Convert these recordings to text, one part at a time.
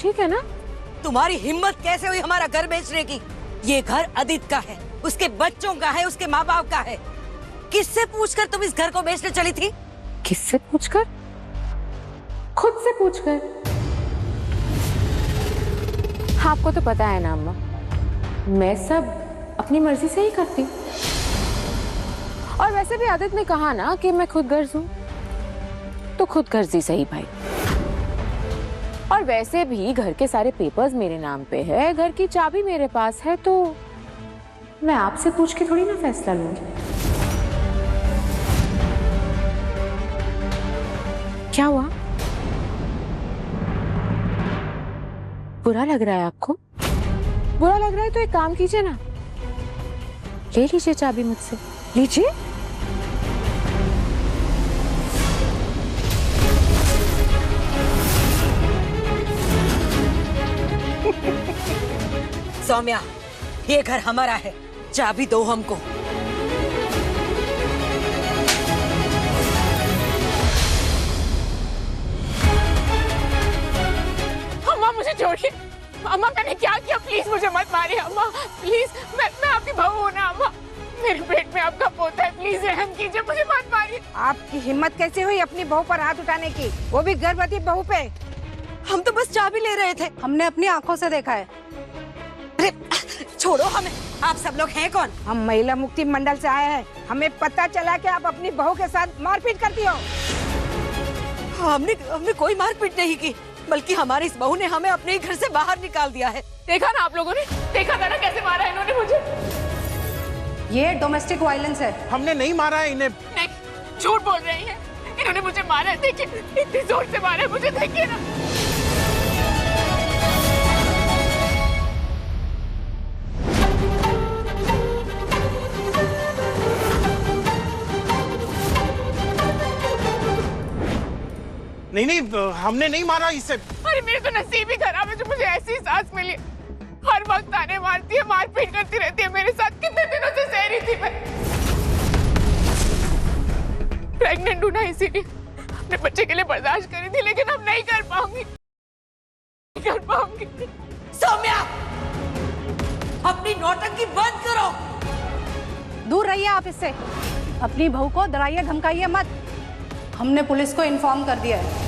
ठीक है ना? तुम्हारी हिम्मत कैसे हुई हमारा घर बेचने की? ये घर आदित्य का है, उसके बच्चों का है, उसके माँ बाप का है। किससे पूछकर तुम इस घर को बेचने चली थी? किससे पूछकर? खुद से पूछकर। आपको तो पता है ना अम्मा, मैं सब अपनी मर्जी से ही करती हूँ। और वैसे भी आदित्य ने कहा ना कि मैं खुद गर्ज हूँ, तो खुद गर्जी सही भाई। और वैसे भी घर के सारे पेपर्स मेरे नाम पे है, घर की चाबी मेरे पास है, तो मैं आपसे पूछ के थोड़ी ना फैसला लूंगी। क्या हुआ? बुरा लग रहा है आपको? बुरा लग रहा है तो एक काम कीजिए ना, ले लीजिए चाबी मुझसे। लीजिए। सौम्या, ये घर हमारा है, चाबी दो हमको। अम्मा मुझे छोड़िए। अम्मा मैंने क्या किया? प्लीज मुझे मत मारिए अम्मा, प्लीज। मैं आपकी बहू हूं ना अम्मा, मेरे पेट में आपका पोता है, प्लीज रहम कीजिए, मुझे मत मारिए। आपकी हिम्मत कैसे हुई अपनी बहू पर हाथ उठाने की, वो भी गर्भवती बहू पे? हम तो बस चाबी ले रहे थे। हमने अपनी आंखों से देखा है। अरे छोड़ो हमें, आप सब लोग हैं कौन? हम महिला मुक्ति मंडल से आए हैं। हमें पता चला कि आप अपनी बहू के साथ मारपीट करती हो। हमने कोई मारपीट नहीं की, बल्कि हमारी इस बहू ने हमें अपने घर से बाहर निकाल दिया है। देखा ना आप लोगों ने, देखा था ना कैसे मारा इन्होंने मुझे। ये डोमेस्टिक वायलेंस है। हमने नहीं मारा है इन्हें। नहीं, झूठ बोल रही हैं, इन्होंने मुझे मारा है। देखिए इतनी जोर से मारा है मुझे, देखिए ना। नहीं, हमने नहीं मारा इसे। अरे मेरे तो नसीब ही खराब है जो मुझे ऐसी सांस मिली। हर वक्त ताने मारती है, मारपीट करती रहती है मेरे साथ। कितने दिनों से सह रही थी मैं। प्रेग्नेंट हूं ना, इसीलिए अपने बच्चे के लिए बर्दाश्त करी थी, लेकिन अब नहीं कर पाऊंगी, नहीं कर पाऊंगी। सौम्या, अपनी नौटंकी बंद करो। दूर रहिए आप इससे। अपनी बहू को डराइए धमकाइए मत। हमने पुलिस को इन्फॉर्म कर दिया है।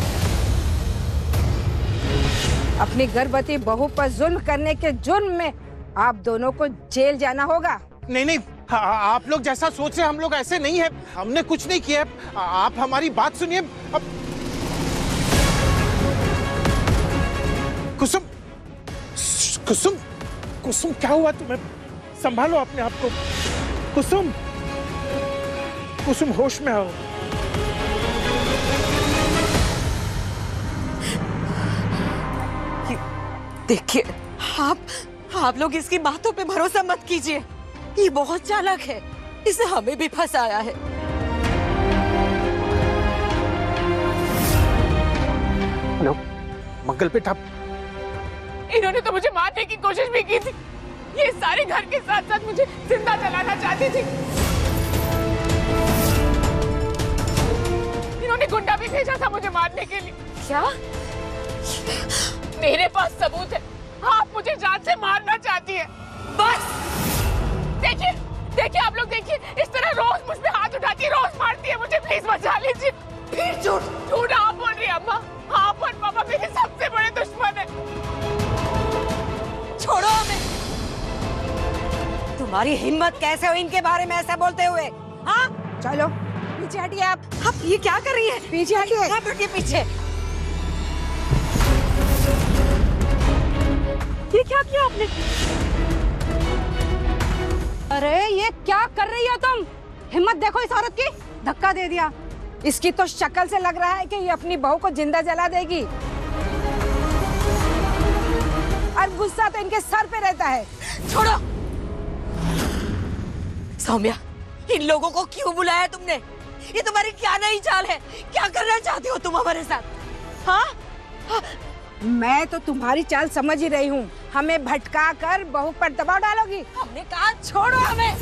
अपनी गर्भवती बहू पर जुल्म करने के जुर्म में आप दोनों को जेल जाना होगा। नहीं, आप लोग जैसा सोच रहे हम लोग ऐसे नहीं है। हमने कुछ नहीं किया। आप हमारी बात सुनिए। कुसुम, कुसुम, कुसुम क्या हुआ तुम्हें? संभालो अपने आप को। कुसुम, कुसुम होश में आओ। देखिए, आप लोग इसकी बातों पे भरोसा मत कीजिए। ये बहुत चालाक है, इसने हमें भी फंसाया है। हेलो मंगल बेटा। इन्होंने तो मुझे मारने की कोशिश भी की थी। ये सारे घर के साथ साथ मुझे जिंदा जलाना चाहती थी। इन्होंने गुंडा भी भेजा था मुझे मारने के लिए। क्या? मेरे पास सबूत है। आप मुझे जान से मारना चाहती है। बस देखिए, देखिए आप लोग देखिए, इस तरह रोज मुझ पे हाथ उठाती है, रोज मारती है मुझे। प्लीज बचा लीजिए। फिर झूठ आप बोल रही है अम्मा। आप और पापा मेरे सबसे बड़े दुश्मन है। छोड़ो हमें। तुम्हारी हिम्मत कैसे हुई इनके बारे में ऐसा बोलते हुए? हाँ, चलो पीछे हटिए आप। ये क्या कर रही है? पीछे हटिए। आप हटिए पीछे। ये क्या किया आपने? अरे ये क्या कर रही हो तुम? हिम्मत देखो इस औरत की। धक्का दे दिया। इसकी तो शक्ल से लग रहा है कि ये अपनी बहू को जिंदा जला देगी। और गुस्सा तो इनके सर पे रहता है। छोड़ो। सौम्या, इन लोगों को क्यों बुलाया तुमने? ये तुम्हारी क्या नई चाल है? क्या करना चाहती हो तुम हमारे साथ? हाँ? मैं तो तुम्हारी चाल समझ ही रही हूँ। हमें भटका कर बहू पर दबाव डालोगी। हमने कहा छोड़ो हमें।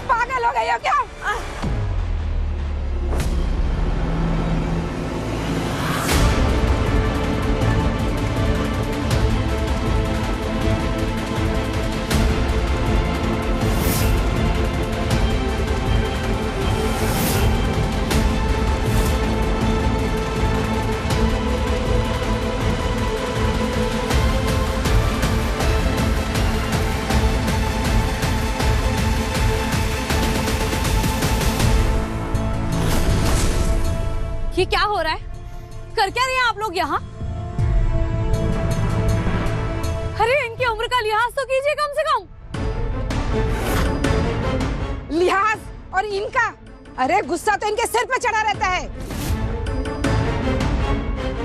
पागल हो गई हो क्या? ये क्या हो रहा है? कर क्या रहे हैं आप लोग यहाँ? अरे इनकी उम्र का लिहाज तो कीजिए कम से कम। लिहाज और इनका, अरे गुस्सा तो इनके सिर पे चढ़ा रहता है।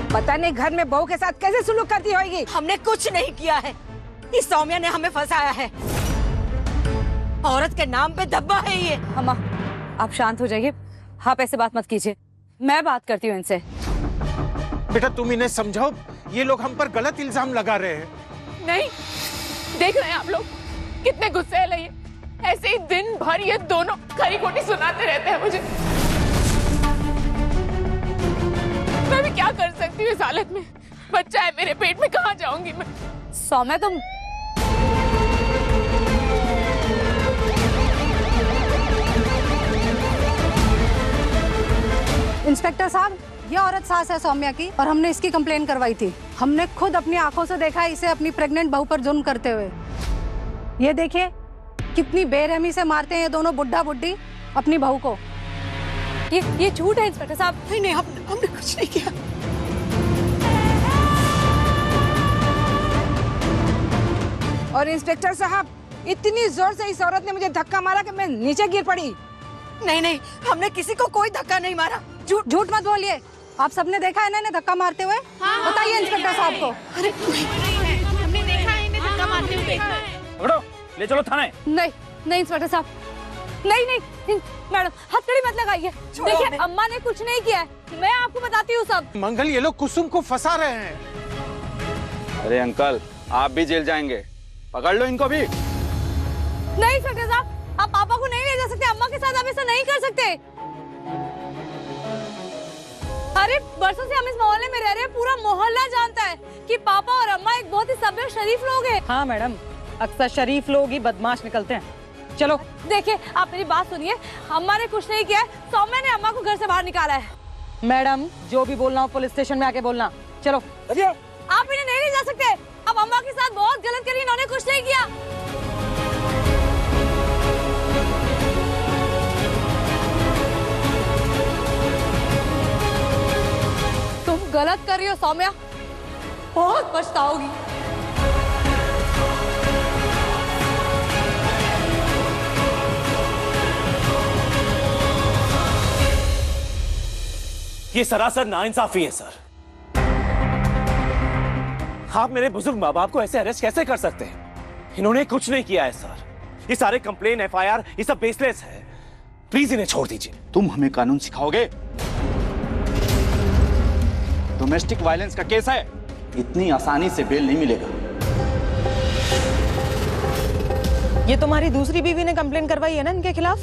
पता नहीं घर में बहू के साथ कैसे सुलूक करती होगी। हमने कुछ नहीं किया है, इस सौम्या ने हमें फंसाया है। औरत के नाम पे धब्बा है ये। अम्मा आप शांत हो जाइए, आप ऐसे बात मत कीजिए, मैं बात करती हूँ इनसे। बेटा तुम इन्हें समझाओ, ये लोग हम पर गलत इल्जाम लगा रहे हैं। नहीं, देख रहे हैं आप लोग कितने गुस्से है ये। ऐसे ही दिन भर ये दोनों खरी खोटी सुनाते रहते हैं मुझे। मैं भी क्या कर सकती हूँ इस हालत में? बच्चा है मेरे पेट में, कहाँ जाऊंगी मैं? सौम्या तुम इंस्पेक्टर साहब, ये औरत सास है सौम्या की और हमने इसकी कंप्लेन करवाई थी। हमने खुद अपनी आंखों से देखा इसे अपनी प्रेग्नेंट बहू पर जुल्म करते हुए। ये देखिए कितनी बेरहमी से मारते हैं ये दोनों बुड्ढा बुड्ढी अपनी बहू को। ये झूठ है इंस्पेक्टर साहब। नहीं नहीं, हमने कुछ नहीं किया। और इंस्पेक्टर साहब, इतनी जोर से इस औरत ने मुझे धक्का मारा कि मैं नीचे गिर पड़ी। नहीं नहीं, हमने किसी को कोई धक्का नहीं मारा। झूठ मत बोलिए, आप सबने देखा है ना इन्हें धक्का मारते हुए? बताइए इंस्पेक्टर साहब को। हमने देखा है इन्हें धक्का मारते हुए। पकड़ो, ले चलो थाने। नहीं नहीं इंस्पेक्टर साहब, नहीं नहीं मैडम, हथकड़ी मत लगाइए। देखिए अम्मा ने कुछ नहीं किया है, मैं आपको बताती हूँ सब। मंगल, ये लोग कुसुम को फंसा रहे हैं। अरे अंकल, आप भी जेल जाएंगे, पकड़ लो इनको भी। नहीं इंस्पेक्टर साहब, आप पापा को नहीं ले जा सकते, अम्मा के साथ आप ऐसा नहीं कर सकते। अरे बरसों से हम इस मोहल्ले में रह रहे हैं, पूरा मोहल्ला जानता है कि पापा और अम्मा एक बहुत ही सभ्य और शरीफ लोग हैं। हाँ मैडम, अक्सर शरीफ लोग ही बदमाश निकलते हैं। चलो देखिए आप मेरी बात सुनिए, अम्मा ने कुछ नहीं किया है, सौम्या ने अम्मा को घर से बाहर निकाला है। मैडम, जो भी बोलना हो पुलिस स्टेशन में आके बोलना। चलो आप इन्हें नहीं ले जा सकते, अब अम्मा के साथ बहुत गलत करी, इन्होंने कुछ नहीं किया। तुम गलत कर रही हो सौम्या, बहुत पछताओगी। ये सरासर नाइंसाफी है सर। आप मेरे बुजुर्ग माँ बाप को ऐसे अरेस्ट कैसे कर सकते हैं? इन्होंने कुछ नहीं किया है सर। ये सारे कंप्लेन, एफआईआर, ये सब बेसलेस है। प्लीज इन्हें छोड़ दीजिए। तुम हमें कानून सिखाओगे? डोमेस्टिक वायलेंस का केस है, इतनी आसानी से बेल नहीं मिलेगा। ये तुम्हारी दूसरी बीवी ने कंप्लेन करवाई है ना इनके खिलाफ?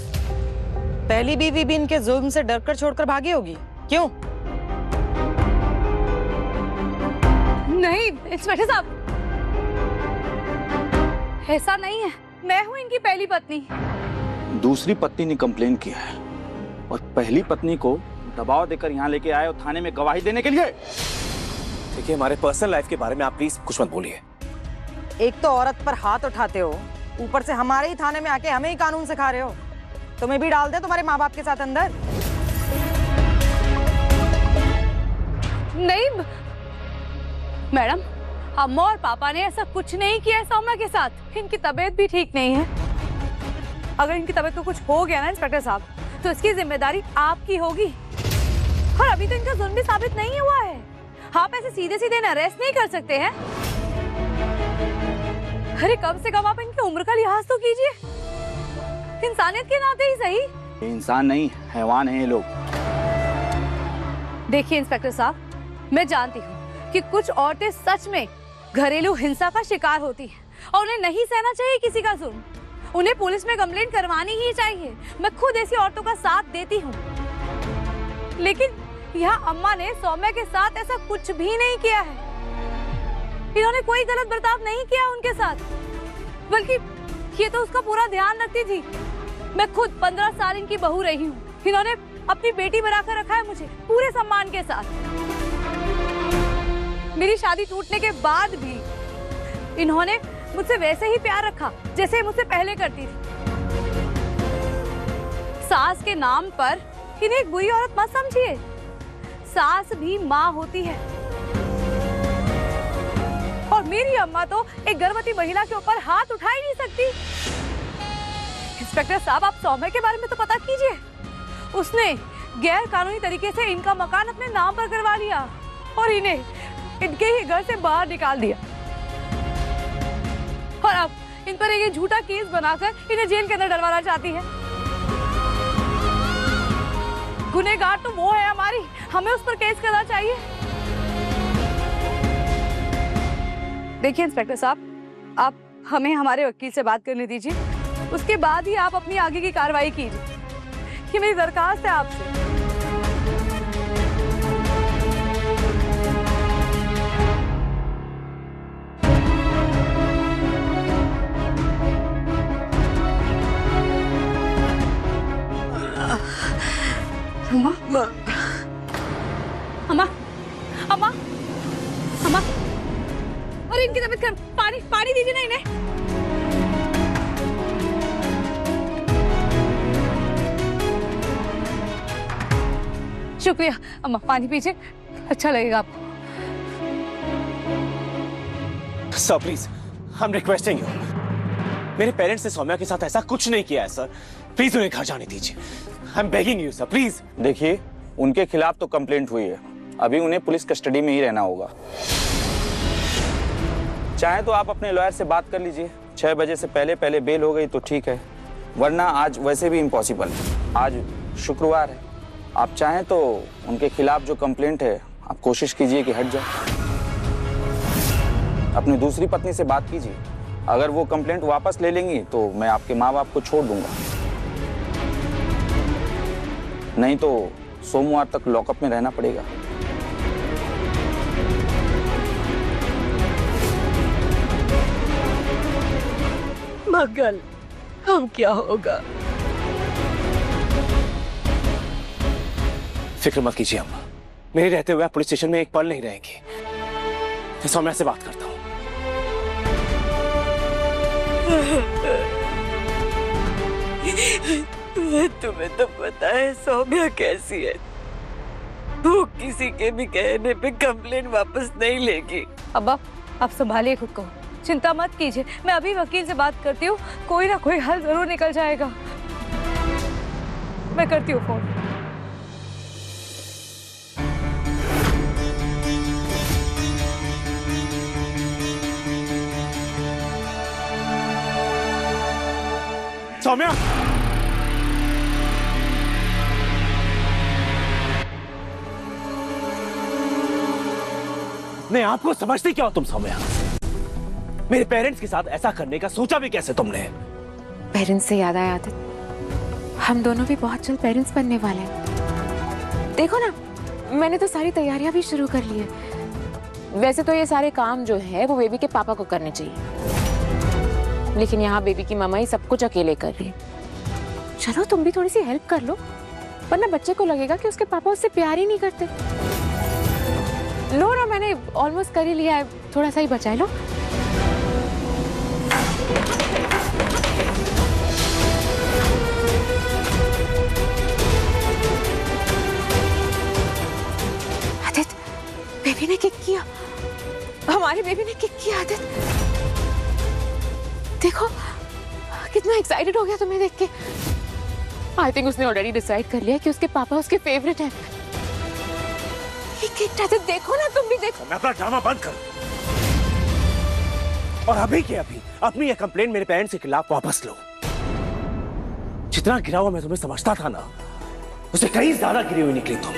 पहली बीवी भी इनके जुल्म से डरकर छोड़कर भागी होगी, क्यों? नहीं इंस्पेक्टर साहब, ऐसा नहीं है, मैं हूँ इनकी पहली पत्नी। दूसरी पत्नी ने कंप्लेन किया है और पहली पत्नी को दबाव देकर यहाँ लेके आए और थाने में गवाही देने के लिए। देखिए, हमारे पर्सनल लाइफ के बारे में आप प्लीज कुछ मत बोलिए। एक तो औरत पर हाथ उठाते हो, ऊपर से हमारे ही थाने में आके हमें ही कानून सिखा रहे हो। तुम्हें भी डाल दे तुम्हारे माँ बाप के साथ अंदर। नहीं मैडम, अम्मा और पापा ने ऐसा कुछ नहीं किया है सौम्या के साथ। इनकी तबीयत भी ठीक नहीं है। अगर इनकी तबीयत को कुछ हो गया ना इंस्पेक्टर साहब, तो इसकी जिम्मेदारी आपकी होगी। और अभी तो इनका जुल्म भी साबित नहीं हुआ है। आप ऐसे सीधे सीधे अरेस्ट नहीं कर सकते हैं। अरे कम से कम आप इनकी उम्र का लिहाज तो कीजिए, इंसानियत के नाते ही सही। ये इंसान नहीं, हैवान है ये लोग। देखिए इंस्पेक्टर साहब, मैं जानती हूँ कि कुछ औरतें सच में घरेलू हिंसा का शिकार होती हैं और उन्हें नहीं सहना चाहिए किसी का जुल्म। उन्हें पुलिस में कंप्लेंट करवानी ही चाहिए। मैं खुद ऐसी औरतों का साथ देती हूँ, लेकिन यहाँ अम्मा ने सौम्या के साथ ऐसा कुछ भी नहीं किया है। इन्होंने कोई गलत बर्ताव नहीं किया उनके साथ, बल्कि ये तो उसका पूरा ध्यान रखती थी। मैं खुद 15 साल इनकी बहू रही हूँ। इन्होंने अपनी बेटी बनाकर रखा है मुझे पूरे सम्मान के साथ। मेरी शादी टूटने के बाद भी इन्होंने मुझसे वैसे ही प्यार रखा जैसे मुझसे पहले करती थी। सास के नाम पर इन्हें एक बुरी औरत मत समझिए। सास भी माँ होती है। और मेरी अम्मा तो एक गर्भवती महिला के ऊपर हाथ उठा ही नहीं सकती। इंस्पेक्टर साहब, आप सौम्या के बारे में तो पता कीजिए। उसने गैर कानूनी तरीके से इनका मकान अपने नाम पर करवा लिया और इन्हें इनके ही घर से बाहर निकाल दिया। और अब इन पर एक झूठा केस बनाकर इन्हें जेल के अंदर डलवाना चाहती है। गुनहगार तो वो है हमारी, हमें उस पर केस करना चाहिए। देखिए इंस्पेक्टर साहब, आप हमें हमारे वकील से बात करने दीजिए, उसके बाद ही आप अपनी आगे की कार्रवाई कीजिए। ये मेरी दरखास्त है आपसे। अम्मा, अम्मा, अम्मा, अम्मा, और इनकी तबीयत खराब, पानी पानी दीजिए ना इन्हें। शुक्रिया अम्मा, पानी पीजिए, अच्छा लगेगा आपको। Sir please, I am requesting you. मेरे पेरेंट्स ने सौम्या के साथ ऐसा कुछ नहीं किया है सर, प्लीज उन्हें घर जाने दीजिए। I am begging you sir, please. देखिए, उनके खिलाफ तो कंप्लेंट हुई है, अभी उन्हें पुलिस कस्टडी में ही रहना होगा। चाहे तो आप अपने लॉयर से बात कर लीजिए, 6 बजे से पहले पहले बेल हो गई तो ठीक है, वरना आज वैसे भी इम्पॉसिबल है। आज शुक्रवार है, आप चाहें तो उनके खिलाफ जो कंप्लेंट है आप कोशिश कीजिए कि हट जाए। अपनी दूसरी पत्नी से बात कीजिए, अगर वो कंप्लेंट वापस ले लेंगी तो मैं आपके माँ बाप को छोड़ दूंगा, नहीं तो सोमवार तक लॉकअप में रहना पड़ेगा। मगल, हम क्या होगा? फिक्र मत कीजिए अम्मा, मेरे रहते हुए आप पुलिस स्टेशन में एक पल नहीं रहेंगी। मैं सौम्या से बात करता हूँ। तुम्हें तो पता है सौम्या कैसी है, वो किसी के भी कहने पे कंप्लेंट वापस नहीं लेगी। अब्बा, आप संभालिए खुद को, चिंता मत कीजिए, मैं अभी वकील से बात करती हूँ, कोई ना कोई हल जरूर निकल जाएगा। मैं करती हूँ फोन। सौम्या, नहीं आपको समझती क्या हो तुम सौम्या? मेरे पेरेंट्स के साथ ऐसा करने का सोचा भी कैसे तुमने? पेरेंट्स से याद आया आदित्य, हम दोनों भी बहुत जल्द पेरेंट्स बनने वाले हैं। देखो ना, मैंने तो सारी तैयारियां भी शुरू कर ली है। वैसे तो ये सारे काम जो है वो बेबी के पापा को करने चाहिए, लेकिन यहाँ बेबी की मामा ही सब कुछ अकेले कर रही है। चलो तुम भी थोड़ी सी हेल्प कर लो, वरना बच्चे को लगेगा कि उसके पापा उससे प्यार ही नहीं करते। लो ना, मैंने ऑलमोस्ट कर ही लिया है, थोड़ा सा ही बचा है, लो। आदित्य, बेबी ने किक किया, हमारे बेबी ने किक किया। आदित्य देखो कितना एक्साइटेड हो गया तुम्हें देख के। आई थिंक उसने ऑलरेडी डिसाइड कर लिया कि उसके पापा उसके फेवरेट हैं। आदित्य देखो ना, तुम भी देखो। मैं अपना ड्रामा बंद कर, और अभी के अभी अपनी ये कंप्लेंट मेरे पेरेंट्स के खिलाफ वापस लो। जितना गिरा हुआ मैं तुम्हें समझता था ना, उससे कहीं ज्यादा गिरी हुई निकली तुम।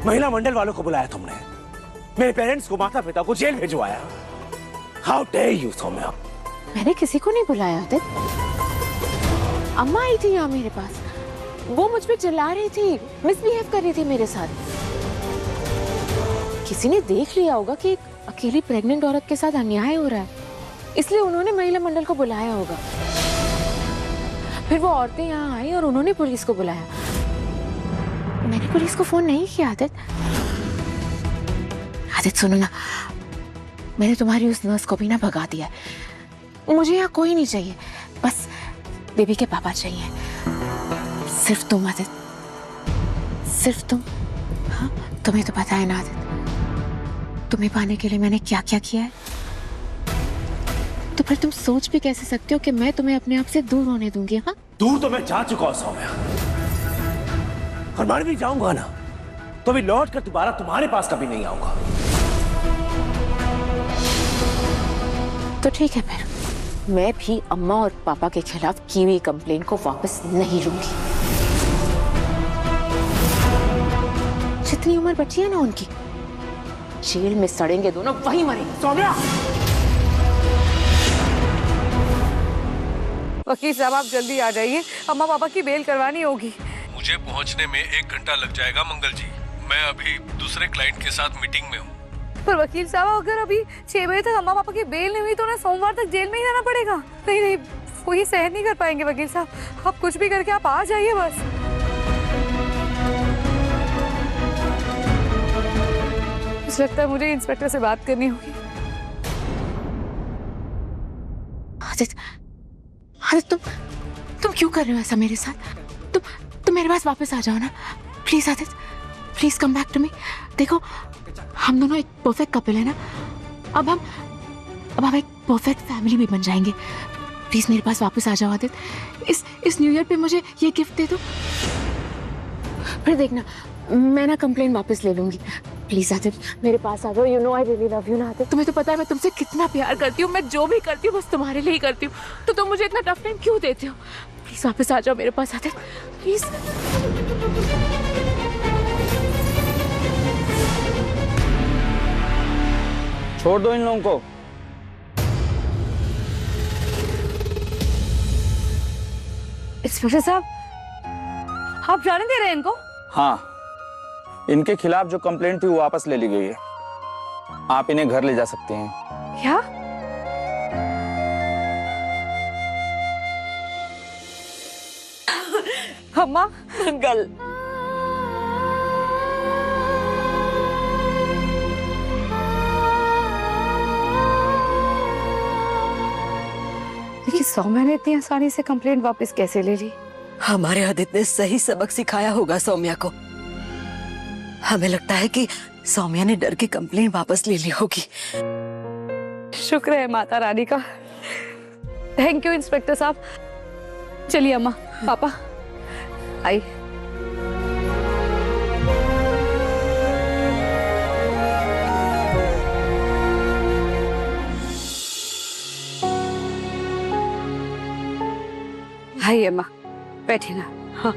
महिला मंडल वालों को बुलाया तुमने, मेरे पेरेंट्स को, माता पिता को जेल भिजवाया। How dare you Saumya? मैंने किसी को नहीं बुलाया आदित्य, अम्मा आई थी यहाँ मेरे पास, वो मुझ पे चिल्ला रही थी, मिसबिहेव कर रही थी मेरे साथ। किसी ने देख लिया होगा कि एक अकेली प्रेग्नेंट औरत के साथ अन्याय हो रहा है, इसलिए उन्होंने महिला मंडल को बुलाया होगा। फिर वो औरतें यहाँ आई और उन्होंने पुलिस को बुलाया। मैंने पुलिस को फोन नहीं किया आदित्य। आदित्य सुनो ना, मैंने तुम्हारी उस नर्स को भी ना भगा दिया है। मुझे यहाँ कोई नहीं चाहिए, बस बेबी के पापा चाहिए। सिर्फ तुम आदित्य, सिर्फ तुम। हाँ तुम्हें तो पता है ना आदित्य, तुम्हें पाने के लिए मैंने क्या क्या किया है। तो फिर तुम सोच भी कैसे सकते हो कि मैं तुम्हें अपने आप से दूर होने दूंगी? हाँ दूर तो मैं जा चुका हूं सौम्या, और मर भी जाऊंगा ना तो भी लौट कर दोबारा तुम्हारे पास कभी नहीं आऊंगा। तो ठीक है, फिर मैं भी अम्मा और पापा के खिलाफ की हुई कंप्लेन को वापस नहीं लूंगी। जितनी उम्र बची है ना उनकी, जेल में सड़ेंगे दोनों, वहीं मरेंगे। सौम्या वकील साहब आप जल्दी आ जाइए, अम्मा पापा की बेल करवानी होगी। मुझे पहुंचने में 1 घंटा लग जाएगा मंगल जी। मैं अभी दूसरे क्लाइंट के साथ मीटिंग में हूँ। पर वकील साहब अगर अभी 6 बजे तक अम्मा पापा की बेल नहीं हुई तो उन्हें सोमवार तक जेल में ही रहना पड़ेगा। नहीं नहीं, वो ये सहन नहीं कर पाएंगे वकील साहब, आप कुछ भी करके आप आ जाइए बस। मुझे लगता है मुझे इंस्पेक्टर से बात करनी होगी। आदित्य, आदित्य तुम क्यों कर रहे हो ऐसा मेरे साथ? तुम मेरे पास वापस आ जाओ ना please Aditya, please come back to me. देखो हम दोनों एक परफेक्ट कपल है ना, अब हम एक परफेक्ट फैमिली भी बन जाएंगे। प्लीज मेरे पास वापस आ जाओ आदित्य, इस न्यू ईयर पे मुझे ये गिफ्ट दे दो। फिर देखना मैं ना कंप्लेन वापस ले लूंगी। प्लीज आदित्य मेरे पास आ जाओ, you know I really love you ना आदित्य। तुम्हें तो पता है मैं तुमसे कितना प्यार करती हूँ, मैं जो भी करती हूँ बस तुम्हारे लिए ही करती हूँ, तो तुम मुझे इतना टफ टाइम क्यों देते हो? प्लीज वापस आ जाओ मेरे पास आदित्य, प्लीज। छोड़ दो इन लोगों को। इंस्पेक्टर साहब आप जाने दे रहे हैं इनको? हाँ, इनके खिलाफ जो कंप्लेंट थी वो वापस ले ली गई है। आप इन्हें घर ले जा सकते हैं। क्या? अम्मा मंगल, देखिए सौम्या ने इतनी आसानी से कंप्लेंट वापस कैसे ले ली? हमारे आदित्य ने सही सबक सिखाया होगा सौम्या को। हमें लगता है कि सौम्या ने डर के कंप्लेन वापस ले ली होगी। शुक्र है माता रानी का। थैंक यू इंस्पेक्टर साहब। चलिए अम्मा पापा आई। आइए अम्मा बैठे ना। हाँ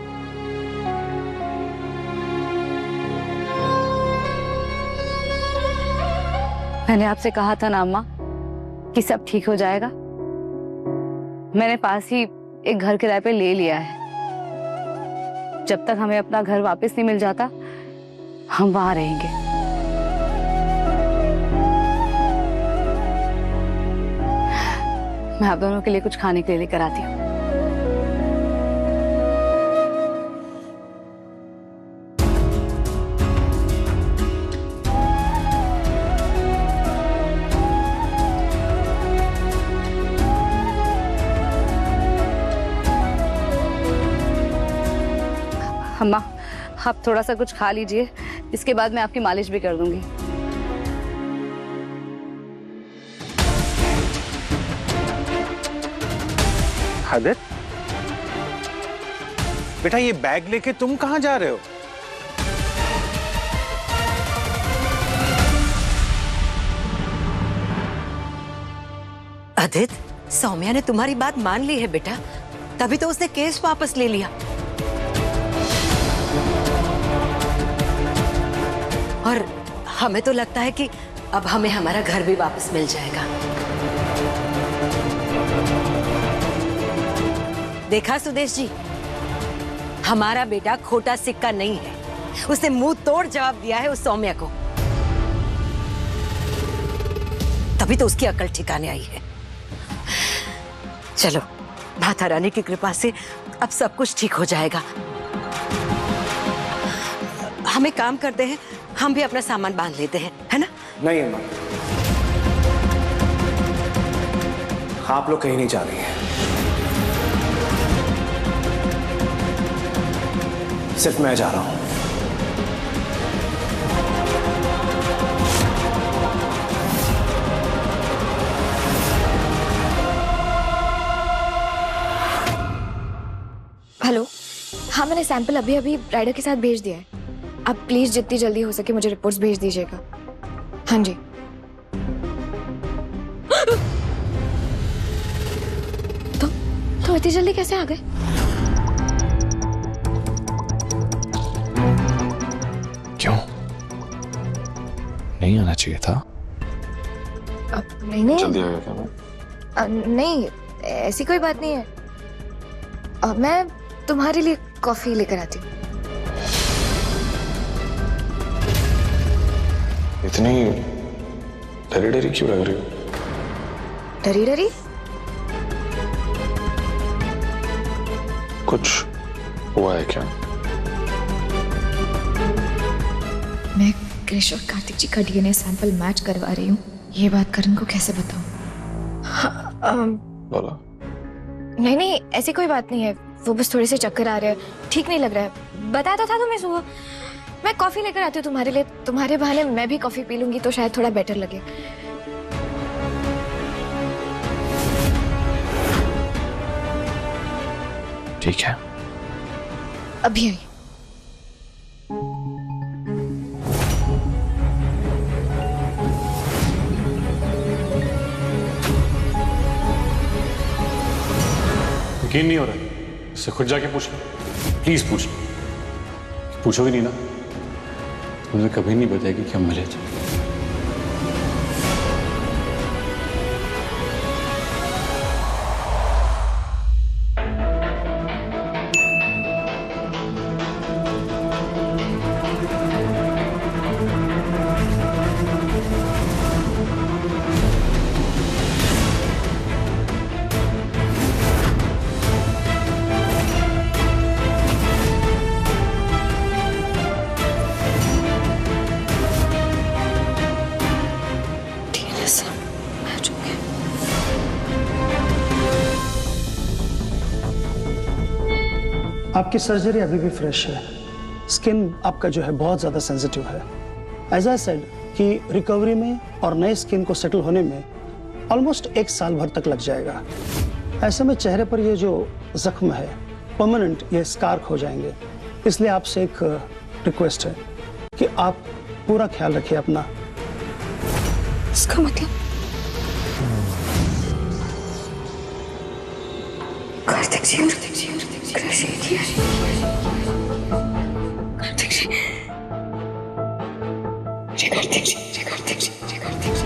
मैंने आपसे कहा था ना अम्मा कि सब ठीक हो जाएगा। मैंने पास ही एक घर किराए पे ले लिया है। जब तक हमें अपना घर वापस नहीं मिल जाता हम वहां रहेंगे। मैं आप दोनों के लिए कुछ खाने के लिए लेकर आती हूँ। अम्मा आप थोड़ा सा कुछ खा लीजिए, इसके बाद मैं आपकी मालिश भी कर दूंगी। आदित्य बेटा, ये बैग लेके तुम कहाँ जा रहे हो? आदित्य, सौम्या ने तुम्हारी बात मान ली है बेटा, तभी तो उसने केस वापस ले लिया। और हमें तो लगता है कि अब हमें हमारा घर भी वापस मिल जाएगा। देखा सुदेश जी, हमारा बेटा खोटा सिक्का नहीं है। उसने मुंह तोड़ जवाब दिया है उस सौम्या को, तभी तो उसकी अकल ठिकाने आई है। चलो, माता रानी की कृपा से अब सब कुछ ठीक हो जाएगा। हम एक काम करते हैं, हम भी अपना सामान बांध लेते हैं, है ना? नहीं अम्मा, आप लोग कहीं नहीं जा रही हैं। सिर्फ मैं जा रहा हूं। हाँ, मैंने सैंपल अभी अभी राइडर के साथ भेज दिया है। आप प्लीज जितनी जल्दी हो सके मुझे रिपोर्ट्स भेज दीजिएगा। हाँ जी। तो इतनी जल्दी कैसे आ गए? क्यों नहीं आना चाहिए था? नहीं जल्दी आ गया क्या मैं? नहीं, ऐसी कोई बात नहीं है। मैं तुम्हारे लिए कॉफी लेकर आती हूँ। इतनी डरी डरी क्यों लग रही हो? डरी डरी? कुछ हुआ है क्या? मैं क्रिश और कार्तिक जी का डीएनए सैंपल मैच करवा रही हूँ। ये बात करण को कैसे बताऊँ? बोला नहीं, ऐसी कोई बात नहीं है। वो बस थोड़े से चक्कर आ रहे हैं, ठीक नहीं लग रहा है। बताया तो था तुम्हें सुबह। मैं कॉफी लेकर आती हूँ तुम्हारे लिए। तुम्हारे बहाने मैं भी कॉफी पी लूंगी तो शायद थोड़ा बेटर लगे। ठीक है। अभी आई। यकीन नहीं हो रहा, इससे खुद जाके पूछ लो, प्लीज पूछ लो। पूछोगे नहीं ना, मुझे कभी नहीं बताएगी कि हम मिले थे। आपकी सर्जरी अभी भी फ्रेश है। स्किन आपका जो है बहुत ज़्यादा सेंसिटिव है। एज आई सेड कि रिकवरी में और नए स्किन को सेटल होने में ऑलमोस्ट 1 साल भर तक लग जाएगा। ऐसे में चेहरे पर ये जो जख्म है परमानेंट, ये स्कार हो जाएंगे। इसलिए आपसे एक रिक्वेस्ट है कि आप पूरा ख्याल रखिए अपना। इसका मतलब कार्तिक जी क्रश किया। कार्तिक जी, जय कार्तिक जी, जय कार्तिक जी, जय कार्तिक जी।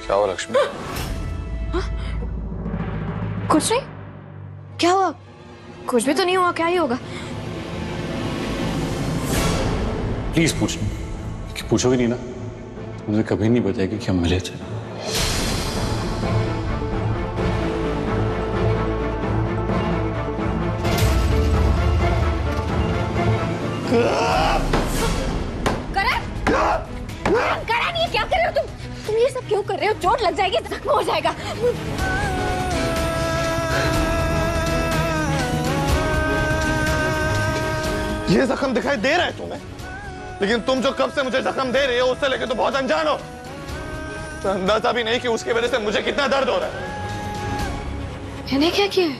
क्या हुआ लक्ष्मी? कुछ नहीं। क्या हुआ? कुछ भी तो नहीं हुआ। क्या ही होगा? प्लीज पूछ लो, कि पूछोगे नहीं ना, मुझे कभी नहीं बताएगी कि हम मिले थे। करण, ये क्या कर रहे हो तुम? तुम ये सब क्यों कर रहे हो? चोट लग जाएगी, जख्म हो जाएगा। ये जख्म दिखाई दे रहा है तुम्हें, लेकिन तुम जो कब से मुझे जख्म दे रही हो उससे लेकर तो बहुत अनजान हो। तो अंदाजा भी नहीं कि उसकी वजह से मुझे कितना दर्द हो रहा है। मैंने क्या किया है?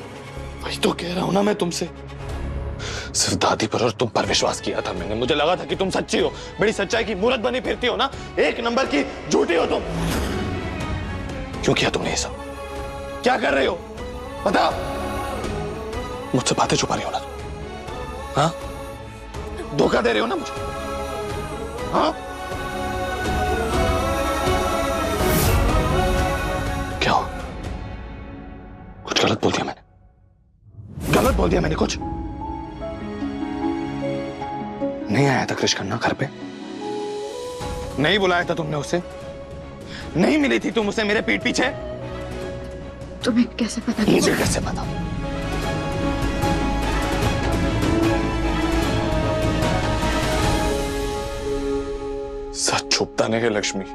वही तो कह रहा हूं ना मैं तुमसे। सिर्फ दादी पर और तुम पर विश्वास किया था मैंने। मुझे लगा था कि तुम सच्ची हो, बड़ी सच्चाई की मूरत बनी फिरती हो ना। 1 नंबर की झूठी हो तुम। क्यों किया तुमने ये सब? क्या कर रही हो बता? मुझसे बातें छुपा रही हो ना तुम? हाँ, धोखा दे रही हो ना मुझे? हाँ, क्या हो? कुछ गलत बोल दिया मैंने? गलत बोल दिया मैंने कुछ? नहीं आया था क्रिश खन्ना घर पे? नहीं बुलाया था तुमने उसे? नहीं मिली थी तुम उसे मेरे पीठ पीछे? तुम्हें कैसे पता? मुझे कैसे पता? सच छुपता नहीं है लक्ष्मी।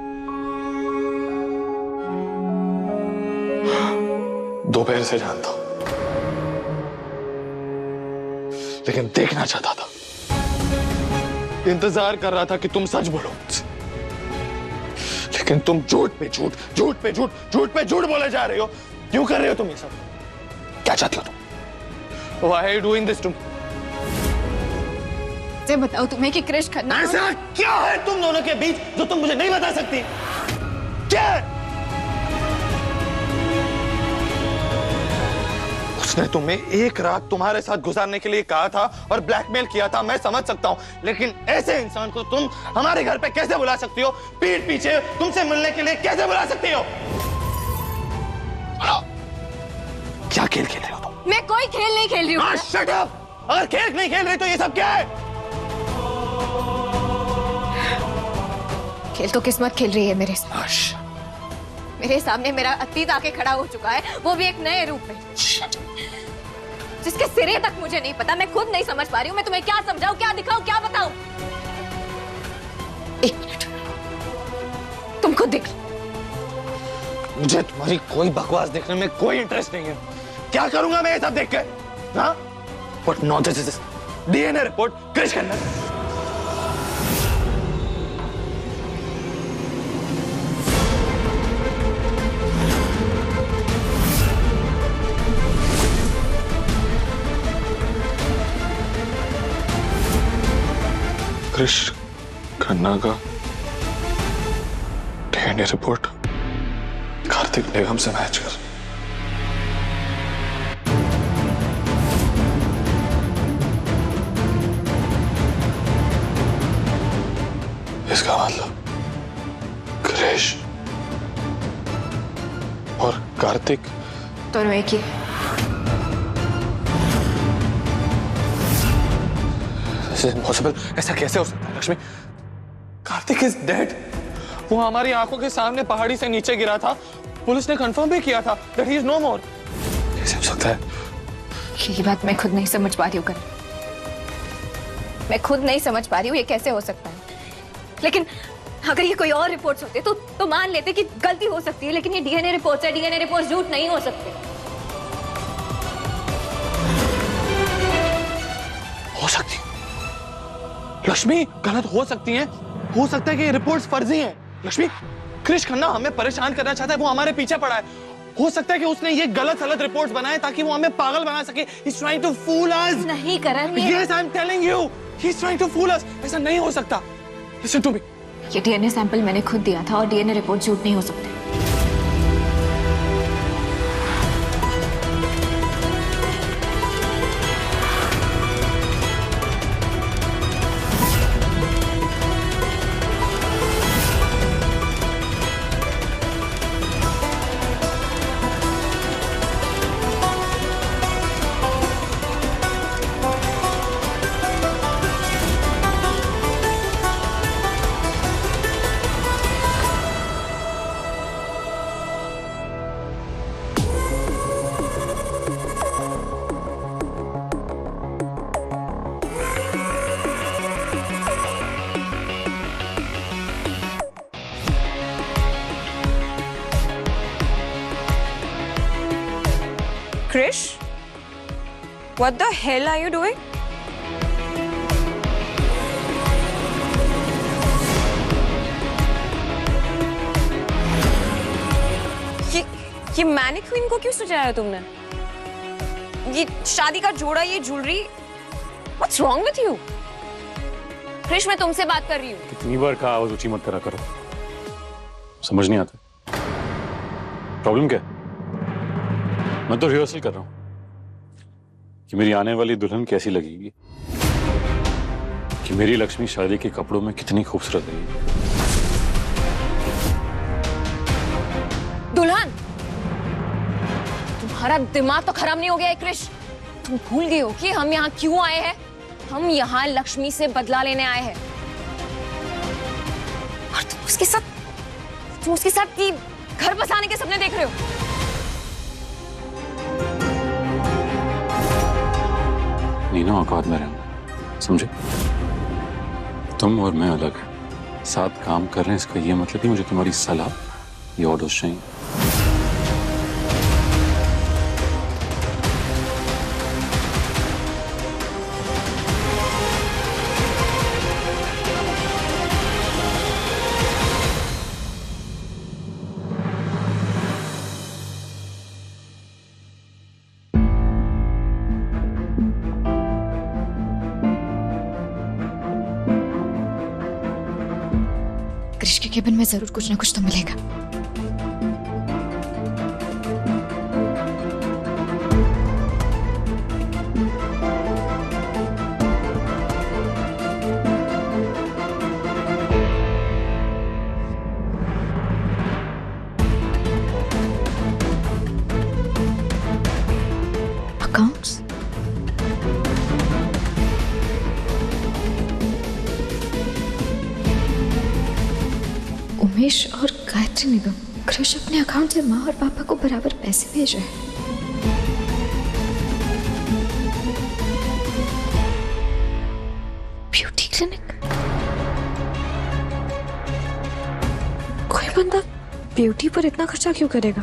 दोपहर से जानता हूं, लेकिन देखना चाहता था, इंतजार कर रहा था कि तुम सच बोलो मुझसे। लेकिन तुम झूठ पे झूठ, झूठ पे झूठ, झूठ पे झूठ बोले जा रहे हो। क्यों कर रहे हो तुम ये सब? क्या चाहती हो तुम? Why are you doing this to me? मुझे बताओ तुम्हें कि क्रिश खन्ना ऐसा क्या है तुम दोनों के बीच जो तुम मुझे नहीं बता सकती? क्या है? उसने तुम्हें एक रात तुम्हारे साथ गुजारने के लिए कहा था और ब्लैकमेल किया था, मैं समझ सकता हूं, लेकिन ऐसे इंसान को तुम हमारे घर पे कैसे बुला सकती हो? पीठ पीछे तुमसे मिलने के लिए कैसे बुला सकती हो? बोलो, क्या खेल खेल रहे हो तुम? मैं कोई खेल नहीं खेल रही हूँ। Shut up! अगर खेल नहीं खेल रही तो ये सब क्या है? खेल तो किस्मत खेल रही है मेरे साथ। मेरे सामने मेरा अतीत आके खड़ा हो चुका है, वो भी एक नए रूप में, जिसके सिरे तक मुझे नहीं पता। मैं खुद नहीं समझ पा रही हूँ। मैं तुम्हें क्या समझाऊं, क्या दिखाऊं, क्या बताऊं? एक मिनट, तुम खुद देख लो। मुझे तुम्हारी कोई बकवास देखने में कोई इंटरेस्ट नहीं है। क्या करूंगा मैं ये सब देख कर? हाँ? What nonsense is this? DNA report Krish Khanna. Krish Khanna का डीएनए रिपोर्ट कार्तिक बेगम से मैच कर। इसका मतलब क्रिश और कार्तिक दोनों एक ही। इम्पॉसिबल, ऐसा कैसे हो सकता है लक्ष्मी? Kartik is dead. वो हमारी आंखों के सामने पहाड़ी से नीचे गिरा था। पुलिस ने कंफर्म भी किया था दैट ही इज नो मोर। कैसे हो सकता है? ये बात मैं खुद नहीं समझ पा रही हूँ। मैं खुद नहीं समझ पा रही हूँ ये कैसे हो सकता है। लेकिन अगर ये कोई और रिपोर्ट्स होते तो मान लेते कि गलती हो सकती है, लेकिन ये डीएनए रिपोर्ट्स है। डीएनए रिपोर्ट्स झूठ नहीं हो सकते। हो सकती लक्ष्मी, गलत हो सकती हैं। हो सकता है कि ये रिपोर्ट्स फर्जी हैं। लक्ष्मी, क्रिश खन्ना हमें परेशान करना चाहता है, वो हमारे पीछे पड़ा है। हो सकता है कि उसने ये गलत रिपोर्ट्स बनाए ताकि वो हमें पागल बना सके। He's trying to fool us. नहीं करण, Yes, I'm telling you. He's trying to fool us. ऐसा नहीं हो सकता। Listen to me. ये डीएनए सैंपल मैंने खुद दिया था और डीएनए रिपोर्ट झूठ नहीं हो सकते। Krish, what the hell are you doing? ये मैनिक्विन को क्यों सजाया तुमने? ये शादी का जोड़ा, ये jewellery, What's wrong with you? Krish, मैं तुमसे बात कर रही हूँ। कितनी बार कहा आवाज ऊंची मत करा करो, समझ नहीं आता। प्रॉब्लम क्या है? मैं तो रिहर्सल कर रहा हूं कि मेरी आने वाली दुल्हन कैसी लगेगी, कि मेरी लक्ष्मी शादी के कपड़ों में कितनी खूबसूरत लगेगी। दुल्हन? तुम्हारा दिमाग तो खराब नहीं हो गया है क्रिश? तुम भूल गए हो कि हम यहाँ क्यों आए हैं? हम यहाँ लक्ष्मी से बदला लेने आए हैं। और तुम उसके साथ की घर बसाने के सपने देख रहे हो। नीना औकात में रहना, समझे? तुम और मैं अलग हैं, साथ काम कर रहे हैं, इसका ये मतलब ही मुझे तुम्हारी सलाह या ऑर्डर्स चाहिए। क्रिश के केबिन में जरूर कुछ ना कुछ तो मिलेगा। अकाउंट्स? उमेश और गायत्री निगम, क्रिश अपने अकाउंट से माँ और पापा को बराबर पैसे भेज रहे हैं। Beauty clinic? कोई बंदा ब्यूटी पर इतना खर्चा क्यों करेगा?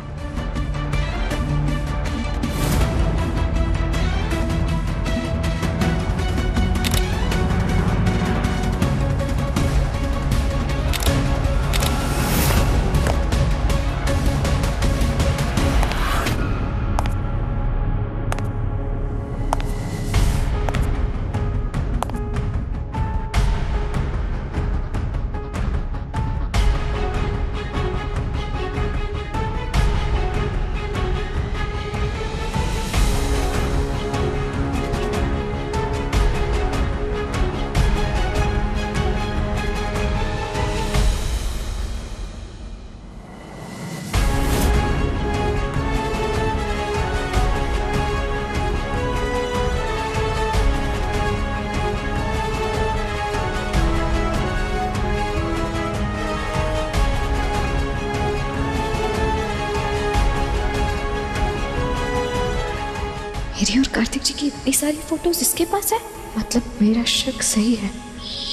मेरी और कार्तिक जी की इतनी सारी फोटोज इसके पास है, मतलब मेरा शक सही है,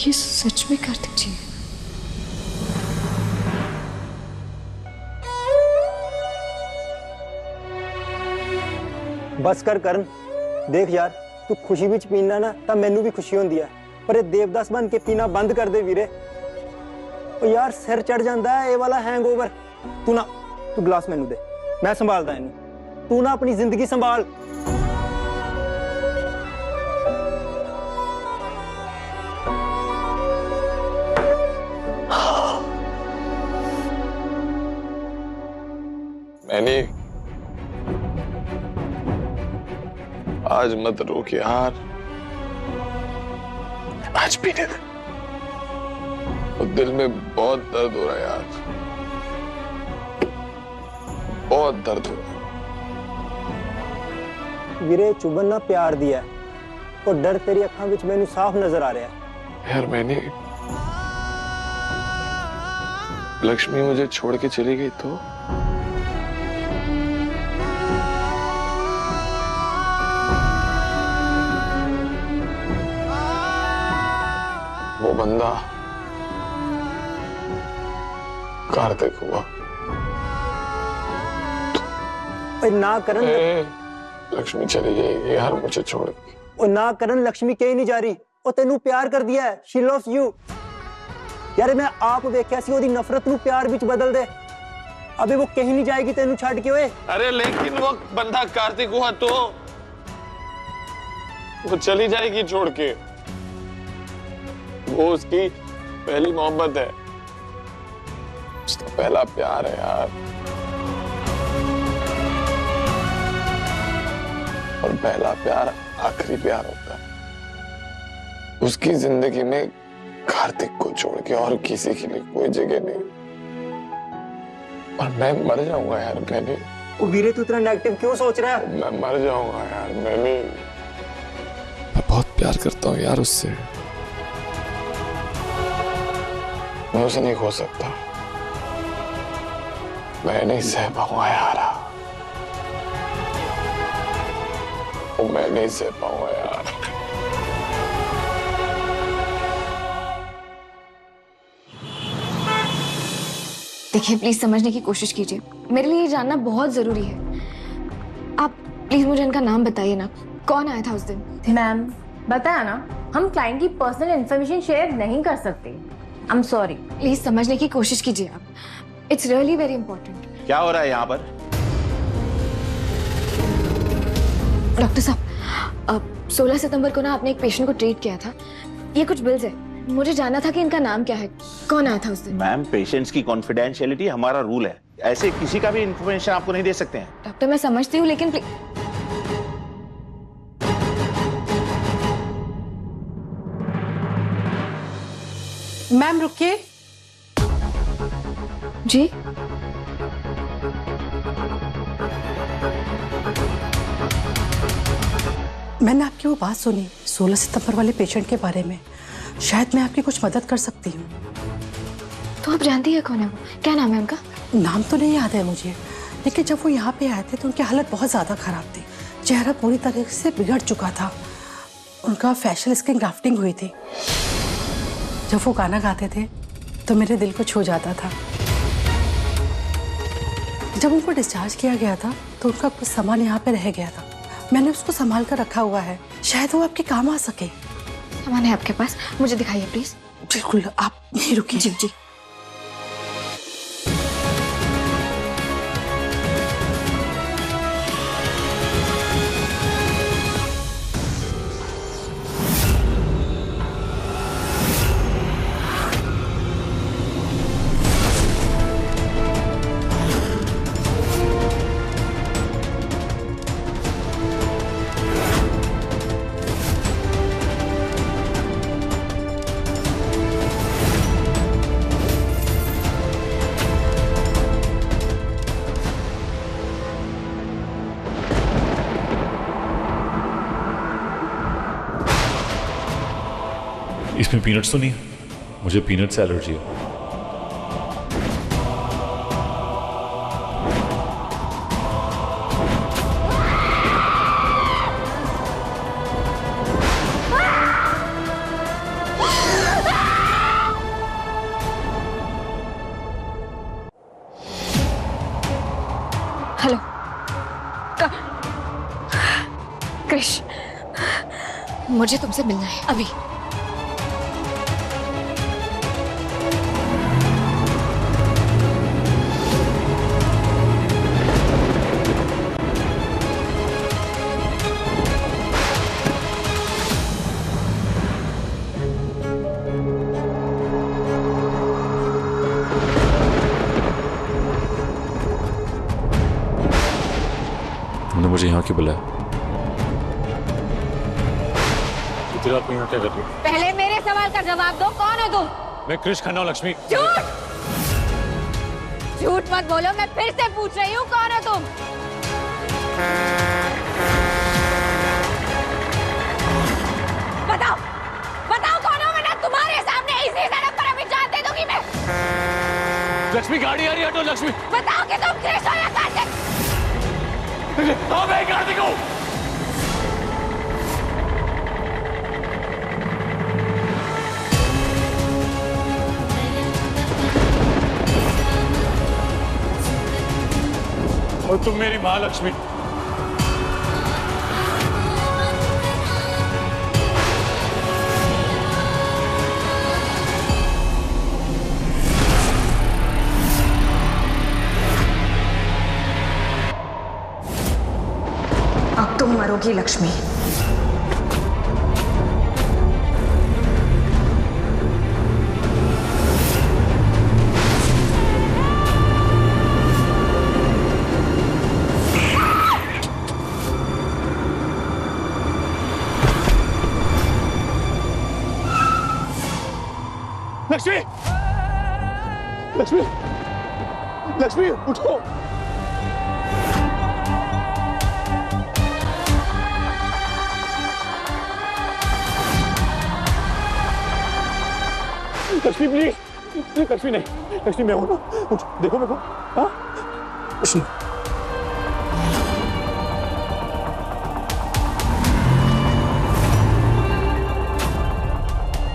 ये सच में कार्तिक जी है। बस कर करण, देख यार तू खुशी विच पीना ना तो मैनू भी खुशी होंदी है, पर ये देवदास बन के पीना बंद कर दे वीरे। ओ यार सिर चढ़ जाता है ये वाला हैंगओवर। तू गिलास मैनू दे, मैं संभालदा इनू। तू ना अपनी जिंदगी संभाल। मैंने आज मत रोक यार, आज पीने दे। और दिल में बहुत दर्द हो रहा है यार, बहुत दर्द हो रहा है। वीरे चुभन ना प्यार दिया है, और डर तेरी अखां विच मैनू साफ नजर आ रहा है। यार मैंने लक्ष्मी मुझे छोड़ के चली गई तो वो बंदा कार्तिक हुआ। ना करण, लक्ष्मी चली गई यार मुझे छोड़ के। और ना करण, लक्ष्मी कहीं नहीं जा रही, और तेनू प्यार कर दिया है। शी लव्स यू यार। मैं आप देखिया सी ओदी नफरत नू प्यार विच बदल दे। अबे वो कहीं नहीं जाएगी तेनू छड़ के। ओए अरे लेकिन वो बंदा कार्तिक हुआ तो वो चली जाएगी छोड़ के। वो उसकी पहली मोहब्बत है, उसका पहला प्यार है यार। और पहला प्यार आखिरी प्यार होता है। उसकी जिंदगी में कार्तिक को छोड़ के और किसी के लिए कोई जगह नहीं। और मैं मर जाऊंगा यार। मैंने वीरे तू इतना नेगेटिव क्यों सोच रहा है? मैं मर जाऊंगा यार। मैं बहुत प्यार करता हूँ यार उससे। मैं उसे नहीं खो सकता। मैं नहीं सह पाऊंगा यार, मैं नहीं सह पाऊंगा यार। देखिए प्लीज समझने की कोशिश कीजिए, मेरे लिए ये जानना बहुत जरूरी है। आप प्लीज मुझे इनका नाम बताइए ना, कौन आया था उस दिन? मैम बताया ना, हम क्लाइंट की पर्सनल इंफॉर्मेशन शेयर नहीं कर सकते। I am sorry. प्लीज समझने की कोशिश कीजिए आप, इट्स रियली वेरी इंपॉर्टेंट। क्या हो रहा है यहाँ पर? डॉक्टर साहब, 16 सितंबर को ना आपने एक पेशेंट को ट्रीट किया था। ये कुछ बिल्स है, मुझे जानना था कि इनका नाम क्या है, कौन आया था उस दिन? मैम, पेशेंट्स की कॉन्फिडेंशियलिटी हमारा रूल है, ऐसे किसी का भी इंफॉर्मेशन आपको नहीं दे सकते हैं। डॉक्टर मैं समझती हूँ, लेकिन मैम रुकिए। जी मैंने आपकी वो बात सुनी 16 सितंबर वाले पेशेंट के बारे में, शायद मैं आपकी कुछ मदद कर सकती हूँ। तो आप जानती है कौन है वो? क्या नाम है उनका? नाम तो नहीं याद है मुझे, लेकिन जब वो यहाँ पे आए थे तो उनकी हालत बहुत ज़्यादा ख़राब थी। चेहरा पूरी तरह से बिगड़ चुका था। उनका फेशियल स्किन ग्राफ्टिंग हुई थी। जब वो गाना गाते थे तो मेरे दिल को छू जाता था। जब उनको डिस्चार्ज किया गया था तो उनका कुछ सामान यहाँ पे रह गया था। मैंने उसको संभाल कर रखा हुआ है, शायद वो आपके काम आ सके। सामान है आपके पास? मुझे दिखाइए प्लीज। बिल्कुल, आप यहीं रुकिए। जी जी। इसमें पीनट्स तो नहीं है? मुझे पीनट से एलर्जी है। हेलो क्रिश, मुझे तुमसे मिलना है अभी। तुमने मुझे यहाँ क्यों बुलाया? इतनी रात को यहाँ क्या कर रही हो? पहले मेरे सवाल का जवाब दो, कौन हो तुम? मैं क्रिश खन्ना हूँ लक्ष्मी। झूठ झूठ मत बोलो, मैं फिर से पूछ रही हूँ, कौन हो तुम? बताओ बताओ कौन हो, वरना तुम्हारे सामने इसी सड़क पर अभी जान दे दूंगी मैं। लक्ष्मी गाड़ी आ रही है, हटो लक्ष्मी। बताओ कि तुम क्रिश हो या कार्तिक? हाँ मैं कार्तिक हूँ। और तुम मेरी माँ लक्ष्मी। अब तुम मरोगी लक्ष्मी। लक्ष्मी, लक्ष्मी, लक्ष्मी उठो। लक्ष्मी प्लीज, लक्ष्मी नहीं, लक्ष्मी मैं हूं ना, उठ, देखो मेरे को। हाँ लक्ष्मी,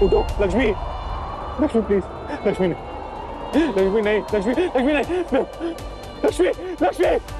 उठो लक्ष्मी, लक्ष्मी प्लीज, लक्ष्मी नहीं, लक्ष्मी नहीं, लक्ष्मी, लक्ष्मी नहीं, लक्ष्मी, लक्ष्मी।